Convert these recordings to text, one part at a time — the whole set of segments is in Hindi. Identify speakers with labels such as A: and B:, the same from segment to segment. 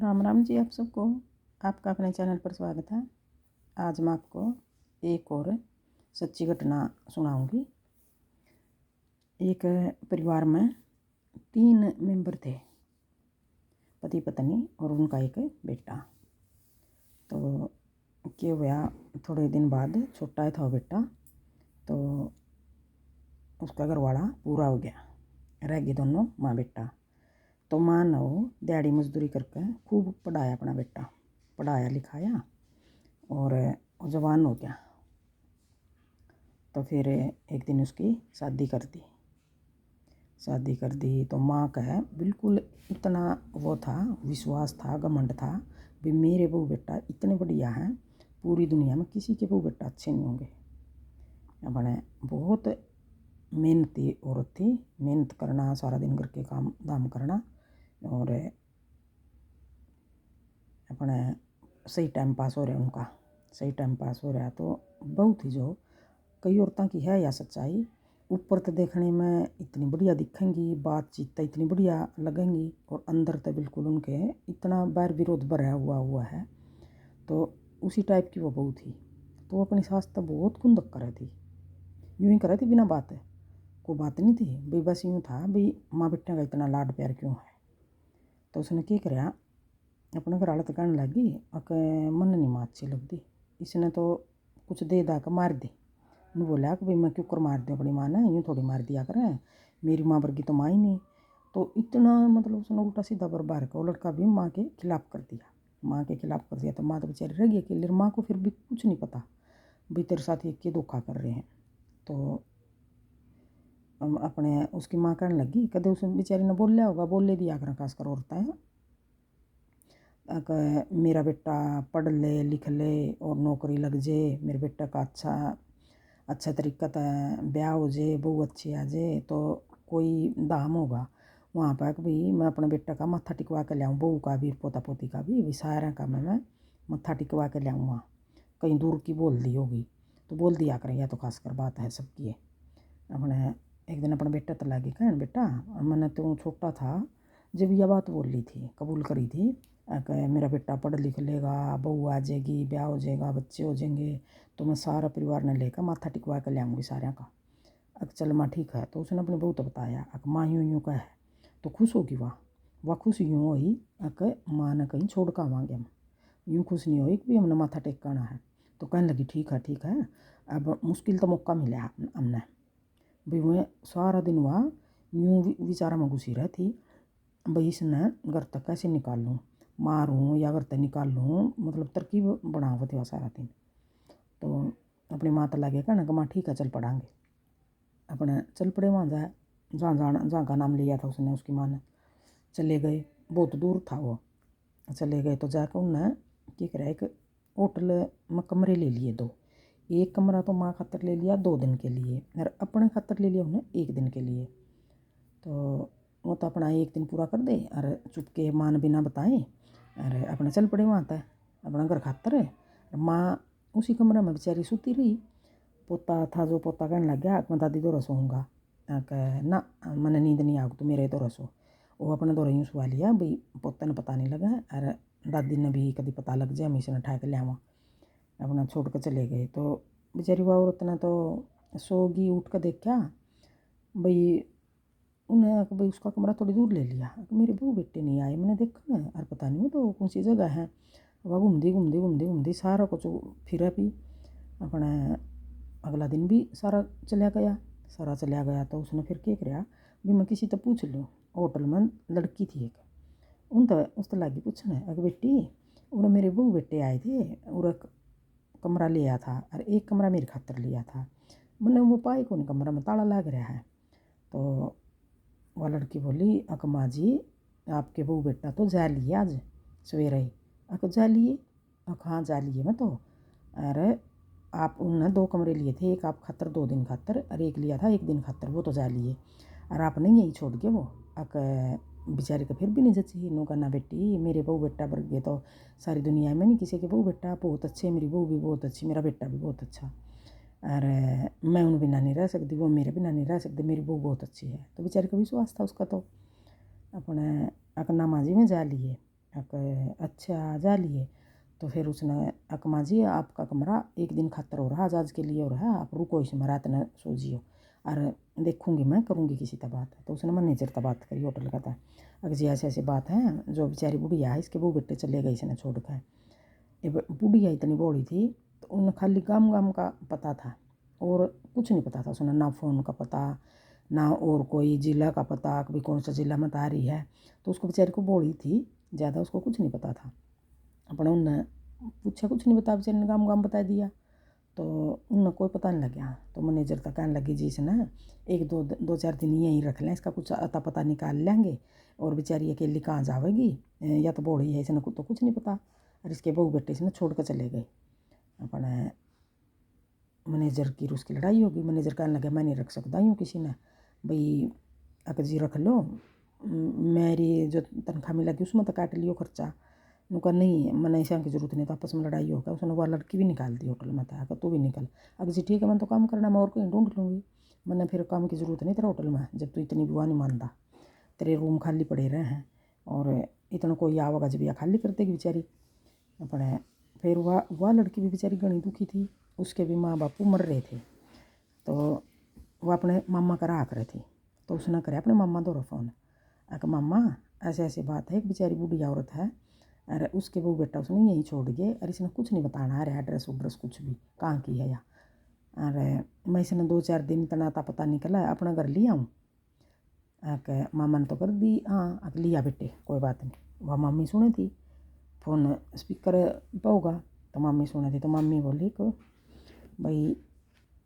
A: राम राम जी आप सबको। आपका अपने चैनल पर स्वागत है। आज मैं आपको एक और सच्ची घटना सुनाऊंगी। एक परिवार में 3 मेंबर थे, पति पत्नी और उनका एक बेटा। तो क्या हुआ, थोड़े दिन बाद छोटा था वो बेटा, तो उसका घरवाला पूरा हो गया, रह गए दोनों माँ बेटा। तो माँ ने वो दिहाड़ी मजदूरी करके खूब पढ़ाया अपना बेटा, पढ़ाया लिखाया और वो जवान हो गया। तो फिर एक दिन उसकी शादी कर दी तो माँ का बिल्कुल इतना वो था, विश्वास था, घमंड था भी मेरे बहू बेटा इतने बढ़िया हैं, पूरी दुनिया में किसी के बहू बेटा अच्छे नहीं होंगे। अपने बहुत मेहनती औरत थी, मेहनत करना, सारा दिन घर के काम धाम करना और अपने सही टाइम पास हो रहा है, उनका सही टाइम पास हो रहा है। तो बहुत ही जो कई औरतों की है या सच्चाई, ऊपर तो देखने में इतनी बढ़िया दिखेंगी, बातचीत तो इतनी बढ़िया लगेंगी और अंदर तो बिल्कुल उनके इतना बैर विरोध भरा हुआ है। तो उसी टाइप की वो बहू थी। तो वो अपनी सास तो बहुत खुंदक करे थी, यूँ ही करे थी बिना बात, कोई बात नहीं थी भाई, बस यूँ था भाई माँ बेटे का इतना लाड प्यार क्यों है। तो उसने क्या कराया, अपने घर वाले तो कहने लगी अक मन नहीं माँ अच्छी लगती, इसने तो कुछ दे दा कर मार दी। उन्हें बोला कि भाई मैं क्यों कर मार दूँ अपनी माँ ने, यूँ थोड़ी मार दिया करें, मेरी माँ वर्गी तो माँ ही नहीं। तो इतना मतलब उसने उल्टा सीधा बर्बाद कर, वो लड़का भी माँ के खिलाफ़ कर दिया, माँ के खिलाफ़ कर दिया। तो माँ तो बेचारी रह गई अकेली, माँ को फिर भी कुछ नहीं पता भाई तेरे साथ ये क्या धोखा कर रहे हैं। तो अपने उसकी माँ कहने लगी, कदे उस बेचारी ने बोल लिया होगा, बोले दिया कर खास कर औरतें, मेरा बेटा पढ़ ले लिख ले और नौकरी लग जाए, मेरे बेटा का अच्छा तरीका था ब्याह हो जाए, बहू अच्छी आ जाए, तो कोई दाम होगा वहाँ पर कि भाई मैं अपने बेटा का मत्था टिकवा के लाऊँ, बहू का भी पोता पोती का भी सारा का मैं मत्था टिकवा के लाऊँ। वहाँ कहीं दूर की बोल दी होगी तो बोल दिया करें, या तो खासकर बात है सबकी है। अपने एक दिन अपने बेटा तो लगी कहन, बेटा मैंने तो छोटा था जब यह बात बोल ली थी, कबूल करी थी कि मेरा बेटा पढ़ लिख लेगा, बहू आ जाएगी, ब्याह हो जाएगा, बच्चे हो जाएंगे, तो मैं सारा परिवार ने लेकर माथा टिकवा कर ले आऊँगी सारे का। चल माँ ठीक है। तो उसने अपनी बहू तो बताया माँ यूँ यूँ का है, तो खुश होगी वाह खुश यूँ हुई माँ ने कहीं छोड़ कर आवांगे हम, यूँ खुश नहीं हुई कि हमने माथा टेकाना है। तो कहने लगी ठीक है, अब मुश्किल तो मौका मिला हमने भाई। वह सारा दिन वह यूँ विचारा में घुसी रहती भाई इसने घर तक कैसे निकाल लूँ, मारूँ या घर तक निकाल लूँ, मतलब तरकीब बनावत हुआ सारा दिन। तो अपनी माँ तो लगे कहना कि माँ ठीक है चल पढ़ाएंगे। अपने चल पड़े वहाँ जाए जहाँ का नाम लिया था उसने, उसकी माँ ने। चले गए, बहुत दूर था वो, चले गए तो जाकर उन्हें क्या करा, एक होटल में कमरे ले लिए 2, एक कमरा तो माँ खातर ले लिया 2 दिन के लिए और अपने खातर ले लिया उन्हें 1 दिन के लिए। तो वो तो अपना 1 दिन पूरा कर दे और चुपके माँ ने बिना बताए और अपने चल पड़े वहाँ तक अपना घर खातर। माँ उसी कमरे में बेचारी सूती रही। पोता था जो पोता कहने लग गया मैं दादी दो सोऊंगा, ना मैंने नींद नहीं आग तो मेरे दो सो। वो अपने दो यूँ सुवा लिया भाई पोते ने पता नहीं लगा और दादी ने भी कभी पता लग जाए हमेशा ने ठाक लिया, अपना छोड़ कर चले गए। तो बेचारी वो औरत ने तो सोगी, उठ कर देखा भाई उन्हें भाई उसका कमरा थोड़ी दूर ले लिया, मेरे बहू बेटे नहीं आए, मैंने देखा मैं और पता नहीं तो कौन सी जगह है। वह घूमती सारा कुछ फिर भी अपने अगला दिन भी सारा चला गया। तो उसने फिर क्या कराया भी मैं किसी तो पूछ लूँ, होटल में लड़की थी एक, उन तो उस तो लगी पूछने अगर बेटी उन्हें मेरे बहू बेटे आए थे और कमरा लिया था और एक कमरा मेरे खातर लिया था, मैंने वो पाए कौन कमरा में ताला लग रहा है। तो वह लड़की बोली माँ जी आपके बहू बेटा तो जा लिए आज सवेरे ही। जा लिए? हाँ जा लिए मैं तो। अरे आप उनने 2 कमरे लिए थे, एक आप खातर 2 दिन खातर और एक लिया था 1 दिन खातर, वो तो जा लिए और आपने यही छोड़ के वो बेचारे को फिर भी नहीं जची नो करना बेटी, मेरे बहू बेटा वर्गे तो सारी दुनिया में नहीं किसी के बहू बेटा बहुत अच्छे, मेरी बहू भी बहुत अच्छी, मेरा बेटा भी बहुत अच्छा और मैं उन बिना नहीं रह सकती, वो मेरे बिना नहीं रह सकते, मेरी बहू बहुत अच्छी है। तो बेचारे को विश्वास था उसका। तो अपने अकन्ना माँ जी में जा लिए अच्छा जा लिए। तो फिर उसने अकमा जी आपका कमरा एक दिन खातर हो रहा, आज के लिए हो रहा है, आप रुको इसमें रात न सो जियो और देखूँगी मैं करूँगी किसी तरह बात। तो उसने मैनेजर तक बात करी होटल का था। अगर जी ऐसे ऐसी बात है, जो बेचारी बुढ़िया है इसके बहू बेटे चले गए इसने छोड़ कर। ये बुढ़िया इतनी बड़ी थी तो उन्हें खाली गाम गाम का पता था और कुछ नहीं पता था उसने, ना फ़ोन का पता ना और कोई ज़िला का पता, कभी कौन सा ज़िला में आ रही है। तो उसको बेचारी को बड़ी थी ज़्यादा, उसको कुछ नहीं पता था। अपने उनने पूछा कुछ नहीं बता, बेचारे ने गाम गाम बता दिया। तो उन्हें कोई पता नहीं लगा। तो मैनेजर तक कहने लगी जी इसने एक दो चार दिन यहीं रख लें, इसका कुछ अता पता निकाल लेंगे और बेचारी अकेली कहाँ जावेगी, या तो बूढ़ी है इसने तो कुछ नहीं पता। और इसके बहू बेटे इसने छोड़ कर चले गए। अपने मैनेजर की उसकी लड़ाई होगी। मैनेजर कहने लगे मैं नहीं रख सकता यूँ किसी ने, भाई अक जी रख लो, मेरी जो तनख्वाह मिलेगी उसमें तो काट लियो खर्चा। उनका नहीं मैंने ऐसा की जरूरत नहीं था, आपस में लड़ाई होगा। उसने वह लड़की भी निकाल दी होटल में था, तू भी निकल। अगर जी ठीक है, मैं तो काम करना, मैं और कहीं ढूंढ लूँगी, मैंने फिर काम की ज़रूरत नहीं तेरा होटल में, जब तू इतनी बुआ नहीं मानता। तेरे रूम खाली पड़े रहे हैं और इतना कोई आवागा जब या खाली कर देगी बेचारी। अपने फिर वह लड़की भी बेचारी घनी दुखी थी, उसके भी माँ बापू मर रहे थे। तो वह अपने मामा का राख रहे थे। तो उसने करे अपने मामा दो फ़ोन, अक मामा ऐसे ऐसी बात है, एक बेचारी बूढ़ी औरत है और उसके बहू बेटा उसने यहीं छोड़ गए और इसने कुछ नहीं बताना है एड्रेस उड्रेस कुछ भी कहाँ की है या। और मैं इसने 2-4 दिन इतना आता पता निकला अपना घर लिया हूँ। मामा ने तो कर दी हाँ, अब लिया बेटे कोई बात नहीं। वह मम्मी सुनी थी, फ़ोन स्पीकर पे होगा तो मम्मी सुनी थी। तो मम्मी बोली को भाई,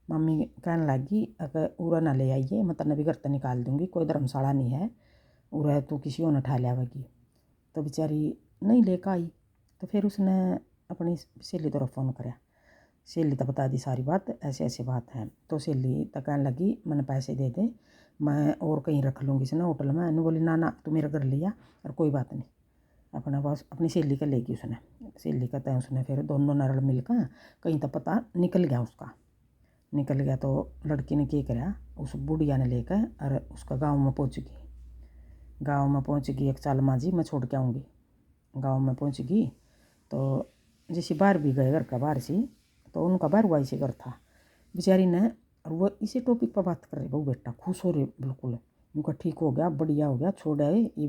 A: मम्मी कहने लगी अगर उरा ना ले आइए, मैं तन्ने भी घर तो निकाल दूँगी, कोई धर्मशाला नहीं है उरा, तू किसी और न ठा लियावेगी। तो बेचारी नहीं लेकर आई। तो फिर उसने अपनी सहेली तरफ फ़ोन कराया, सहेली तो बता दी सारी बात, ऐसे ऐसे बात है। तो सहेली तो कहने लगी मैंने पैसे दे दे, मैं और कहीं रख लूँगी इसने होटल में। इन्होंने बोली ना ना तू मेरा घर लिया और कोई बात नहीं। अपना बस अपनी सहेली का लेगी उसने, सहेली का तय उसने फिर दोनों नरल मिलकर कहीं तो पता निकल गया उसका। निकल गया तो लड़की ने क्या करा, उस बुढ़िया ने लेकर और उसका गाँव में पहुँच गई। गाँव में पहुँच गई, एक चाल माँ जी मैं छोड़ के आऊँगी। गाँव में पहुँच गई तो जैसे बाहर भी गए घर का बाहर से, तो उनका बाहर हुआ इसी घर था बेचारी ने। और वो इसी टॉपिक पर बात कर रहे, बहू बेटा खुश हो रहे बिल्कुल, उनका ठीक हो गया बढ़िया हो गया, छोड़ आए ये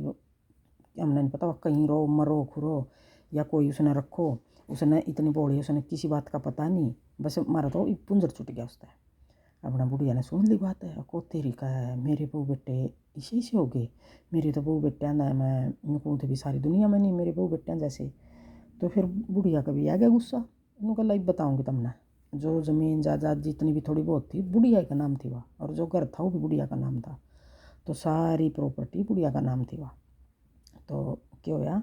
A: हमने नहीं पता कहीं रो मरो खुरो या कोई उसने रखो, उसने इतनी बोली उसने किसी बात का पता नहीं, बस मारा तो पुंजर छुट गया उसका। अपना बुढ़िया ने सुन ली बात है, को तेरी का है मेरे बहू बेटे इसी से हो गए, मेरे तो बहू बेटियाँ ना मैं इनको भी सारी दुनिया में नहीं मेरे बहू बेटियाँ जैसे। तो फिर बुढ़िया का भी आ गया गुस्सा, उनको लाइव बताऊँगी तुमने, जो ज़मीन जायदाद जितनी भी थोड़ी बहुत थी बुढ़िया का नाम थी वह, और जो घर था वो भी बुढ़िया का नाम था। तो सारी प्रॉपर्टी बुढ़िया का नाम थी वह। तो क्या होया,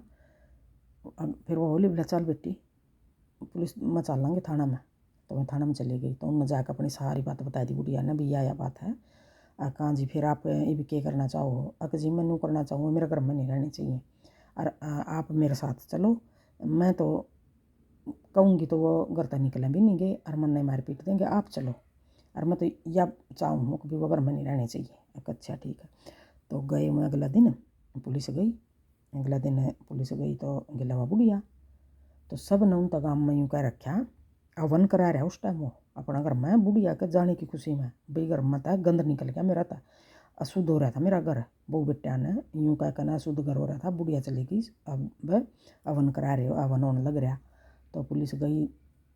A: फिर वो बोली बोला चल बेटी पुलिस में चल लेंगे थाना में। तो मैं थाना में चली गई। तो उन्होंने जाकर अपनी सारी बात बता दी बुढ़िया ने, भैया यह बात है। कहाँ जी फिर आप ये भी क्या करना चाहो। अक जी मैं यूँ करना चाहूँ, मेरे घर में नहीं रहनी चाहिए और आप मेरे साथ चलो, मैं तो कहूँगी तो वो घर तक निकले भी नहीं गए और मन नहीं मार पीट देंगे, आप चलो। और मैं तो यह चाहूँ कि वो घर में नहीं रहने चाहिए। अच्छा ठीक है। तो गए मैं अगला दिन पुलिस गई, अगला दिन पुलिस गई तो गिला हुआ बुढ़िया। तो सब ने उनका गाँव में यूँ कह रखा हवन करा रहा उस टाइम वो अपना घर में बुढ़िया के जाने की खुशी में, भाई घर में था गंद निकल गया मेरा था, अशुद्ध हो रहा था मेरा घर। बहू बेटिया ने यूँ कह करना अशुद्ध घर हो रहा था, बुढ़िया चली गई अब हवन करा रहे हो, हवन होने लग रहा। तो पुलिस गई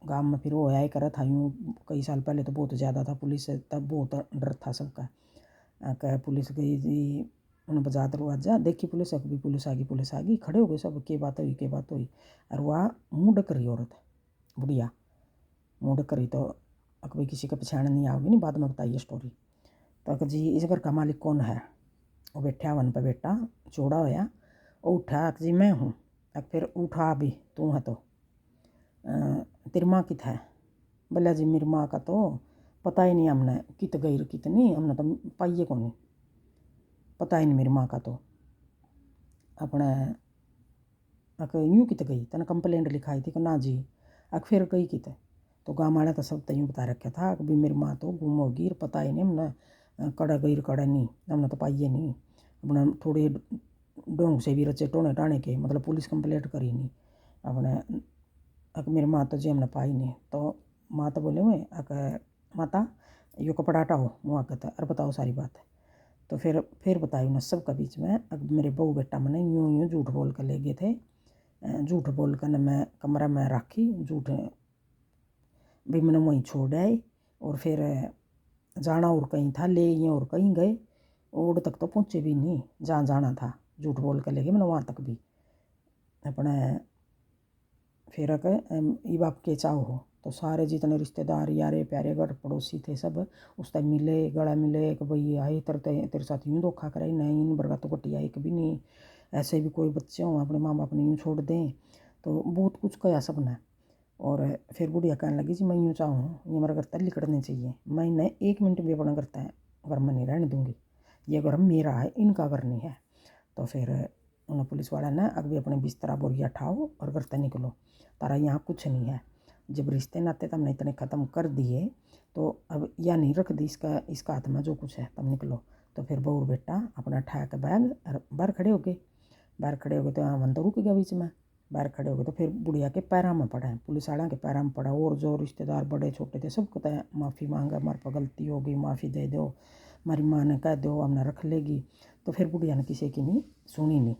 A: गाँव में, फिर वो आया करा था यूँ, कई साल पहले तो बहुत ज़्यादा था पुलिस से, तब बहुत डर था सबका। कह पुलिस गई जी, उन्हें बजा दरवाजा देखी पुलिस, अभी पुलिस आ गई, खड़े हो गए सब, के बात हुई। और वह मुँह ढक रही औरत बुढ़िया, मुँह ढक रही। तो भाई किसी का पहचान नहीं आओगी नहीं, बाद में बताइए स्टोरी। तो जी इस घर का मालिक कौन है, वो बैठा वन पर बेटा चौड़ा होया, वो उठा जी मैं हूँ। अब फिर उठा भी तू है तो तेरी माँ कित है। बोला जी मेरी माँ का तो पता ही नहीं, हमने कित गई कितनी हमने तो पाइए को नहीं, पता ही नहीं मेरी माँ का तो। अपने यूँ कित गई तने कंप्लेंट लिखाई थी कि ना जी, फिर गई कित। तो गाँव वाला तो सब तो यूँ बता रखा था कि भी मेरी माँ तो गुम होगी, पता ही नहीं हमने कड़ा गई कड़ा नहीं, हमने तो पाइए नहीं। अपना थोड़ी ढोंग से भी रचे टोने टाने के, मतलब पुलिस कंप्लेंट करी नहीं अपने। अक मेरी माँ तो जी हमने पाई नहीं, तो माँ तो बोले हुए अक माता यो कपड़ा हटाओ वहाँ कहता अरे बताओ सारी बात है। तो फिर बताई उन्हें सबका बीच में। अब मेरे बहू बेटा मैंने यूँ यूँ झूठ बोल कर ले गए थे, झूठ बोल कर मैं कमरा में रखी, झूठ भी मैंने वहीं छोड़ आई। और फिर जाना और कहीं था, ले ये और कहीं गए, ओड तक तो पहुँचे भी नहीं जहाँ जाना था, झूठ बोल कर ले गए मैंने वहाँ तक भी अपने। फिर ये बाप के चाव हो तो सारे जितने रिश्तेदार यारे प्यारे घर पड़ोसी थे सब उस टाइम मिले, गला मिले कि भाई आई तेरे साथ यूँ धोखा कराई, नहीं इन बरगा तो कटिया एक भी नहीं, ऐसे भी कोई बच्चे हों अपने माँ बाप ने यूँ छोड़ दें, तो बहुत कुछ कहा सब ने। और फिर बुढ़िया कहने लगी जी मैं यूँ चाहूँ ये मेरा घर तक लिखड़ने चाहिए, मैं इन्हें 1 मिनट भी अपना करता है घर में नहीं रहने दूँगी, ये घर मेरा है इनका घर नहीं है। तो फिर उन्हें पुलिस वाला ने अभी अपने बिस्तरा बोरिया उठाओ और घर से निकलो, तारा यहाँ कुछ नहीं है। जब रिश्ते नाते तमने इतने ख़त्म कर दिए तो अब यह नहीं रख दी इसका हाथ में जो कुछ है, तब निकलो। तो फिर बहू बेटा अपना ठा बैग बाहर खड़े हो गए। बाहर खड़े हो गए तो यहाँ मन तो रुक गया बीच में, बाहर खड़े हो गए तो फिर बुढ़िया के पैरा में पड़ा है, पुलिस वाला के पैरा में पड़ा। और जो रिश्तेदार बड़े छोटे थे सबको तो माफ़ी मांगा, हमारे पर गलती हो गई माफ़ी दे दो, हमारी माँ ने कह दो हमने रख लेगी। तो फिर बुढ़िया ने किसी की नहीं सुनी नहीं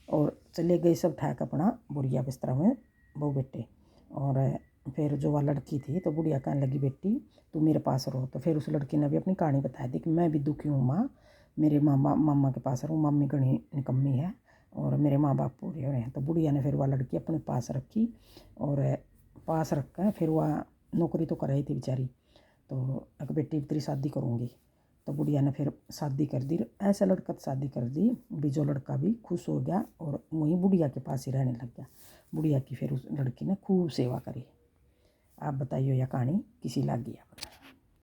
A: और चले गए सब ठहक अपना बुढ़िया बिस्तरा में बहू बेटे। और फिर जो वह लड़की थी तो बुढ़िया कहने लगी बेटी तू मेरे पास रहो। तो फिर उस लड़की ने भी अपनी कहानी बताई थी कि मैं भी दुखी हूँ माँ, मेरे मामा के पास रहूँ, मम्मी घनी निकम्मी है और मेरे माँ बाप पूरे हो रहे हैं। तो बुढ़िया ने फिर वह लड़की अपने पास रखी और पास रख कर फिर वह नौकरी तो कर रही थी बेचारी, तो एक बेटी तेरी शादी करूँगी। तो बुढ़िया ने फिर शादी कर दी, ऐसा लड़का शादी कर दी भी जो लड़का भी खुश हो गया और वहीं बुढ़िया के पास ही रहने लग गया। बुढ़िया की फिर उस लड़की ने खूब सेवा करी। आप बताइए यह कहानी किसी लग गई।